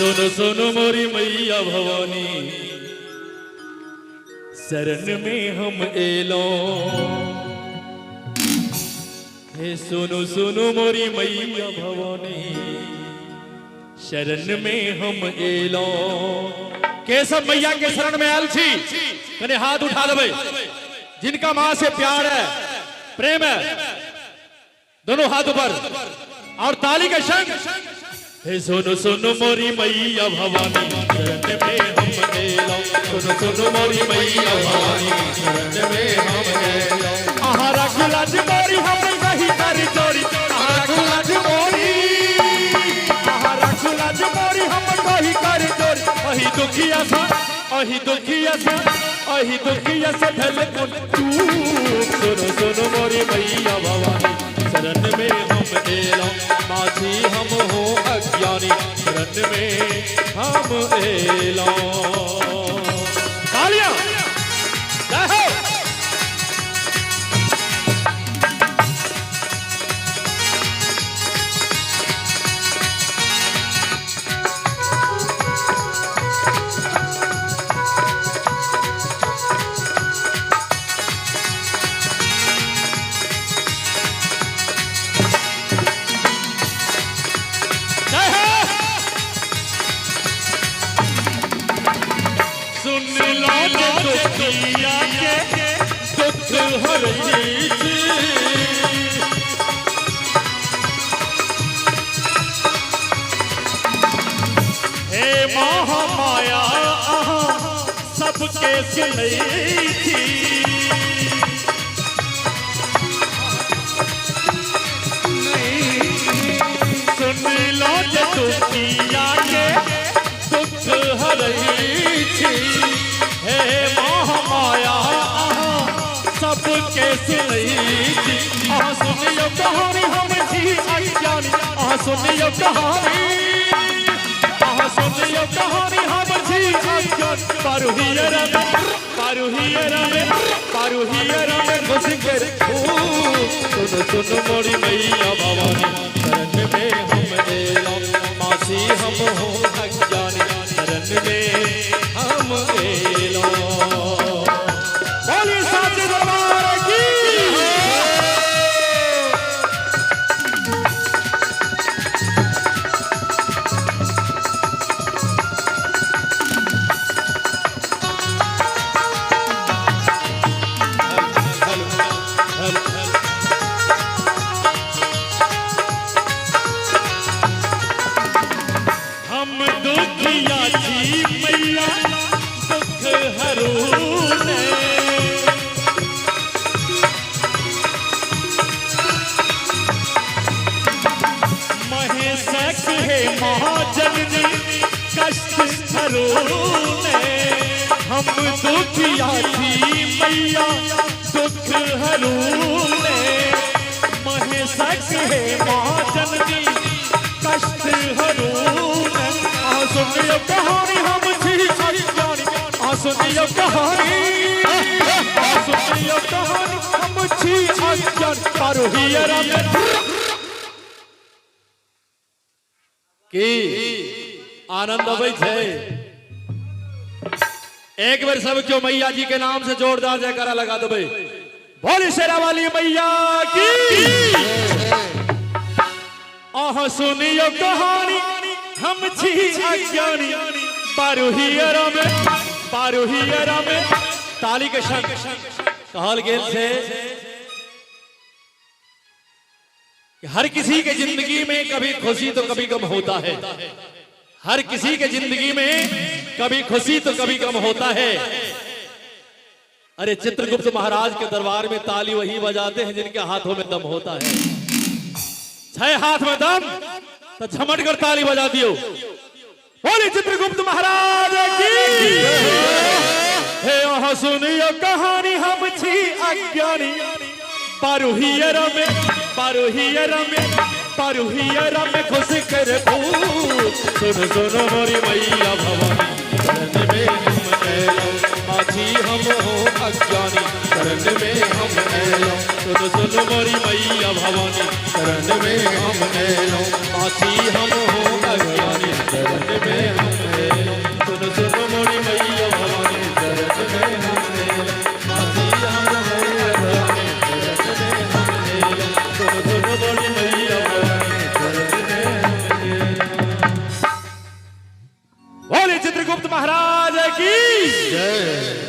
सुनो सुनो मोरी मैया भवानी, शरण में हम एलो। हे सुनो सुनो मोरी मैया भवानी, शरण में हम एलो। केशव मैया के शरण में आयल छी, कने हाथ उठा देबै। जिनका मां से प्यार है, प्रेम है, दोनों हाथ ऊपर और ताली के संग। हे सुनो सुनो मोरी मैया भवानी, शरण में हम एलो। सुनो सुनो मोरी मैया भवानी, शरण में हम एलो। आहा रखलाज मोरी हम कही कर चोरी, आहा रखलाज मोरी, आहा रखलाज मोरी हम कही कर चोरी। अही दुखिया सा, अही दुखिया सा, अही दुखिया सा ढल को चूक। सुनो सुनो मोरी मैया भवानी, शरण में हम एलो। माझी हम हो अज्ञानी, शरण में हम एलो। तालियां जय हो। दुखिया के दुख हरई छी, हे महामाया सबके सुनई थी। सुन लो जे दुखिया के दुख हरई थी, हे महामाया सबके सुनई थी। आहा सुनियो कहानी हम छी अज्ञानी, आहा सुनियो कहानी, आहा सुनियो कहानी हम छी अज्ञानी। पारुहियर में, पारुहियर में, पारुहियर में घुस कर सुनो सुनो मोरी मैया भवानी, शरण में हम एलो। मासी हम हो अज्ञानी, शरण में हम एलो। बोली साचे दरबार की। हम दुखिया छी मैया दुख हरूले, महेशक है महाजननी कष्ट हरूले। हम दुखिया छी मैया दुख हरूले, महेशक है महाजननी कष्ट हरूले। सुनियो कहानी हम छी अज्ञानी, सुनियो कहानी, सुनियो कहानी हम छी अज्ञानी। पारुहियर में की आनंद अबै छै। एक बार सब क्यों मैया जी के नाम से जोरदार जयकारा लगा देबै। बोली शेरा वाली मैया की। आह सुनियो कहानी हम छी अज्ञानी, पारुहियर में, पारुहियर में ताली के संग कहल गेल छै कि हर किसी के जिंदगी में कभी खुशी तो कभी गम होता है। हर किसी के जिंदगी में कभी खुशी तो कभी गम होता है। अरे चित्रगुप्त महाराज के दरबार में ताली वही बजाते हैं जिनके हाथों में दम होता है। 6 हाथ में दम तो झमट कर ताली बजा दियो। बोली चित्रगुप्त महाराज की। हे आहा सुनियो कहानी हम छी अज्ञानी, पारुहियर में, पारुहियर में, पारुहियर में घुस कर भूत। सुनो सुनो मोरी मैया भवानी, शरण में हम एलो। साथी हम हो अज्ञानी शरण में हम एलो सुनो सुनो मोरी मैया भवानी शरण में हम एलो साथी हम हो अज्ञानी शरण में हम एलो सुनो सुनो मोरी मैया भवानी शरण में हम एलो साथी हम हो अज्ञानी शरण में हम एलो सुनो सुनो मोरी मैया भवानी शरण में हम एलो। बोले चित्रगुप्त महाराज की जय।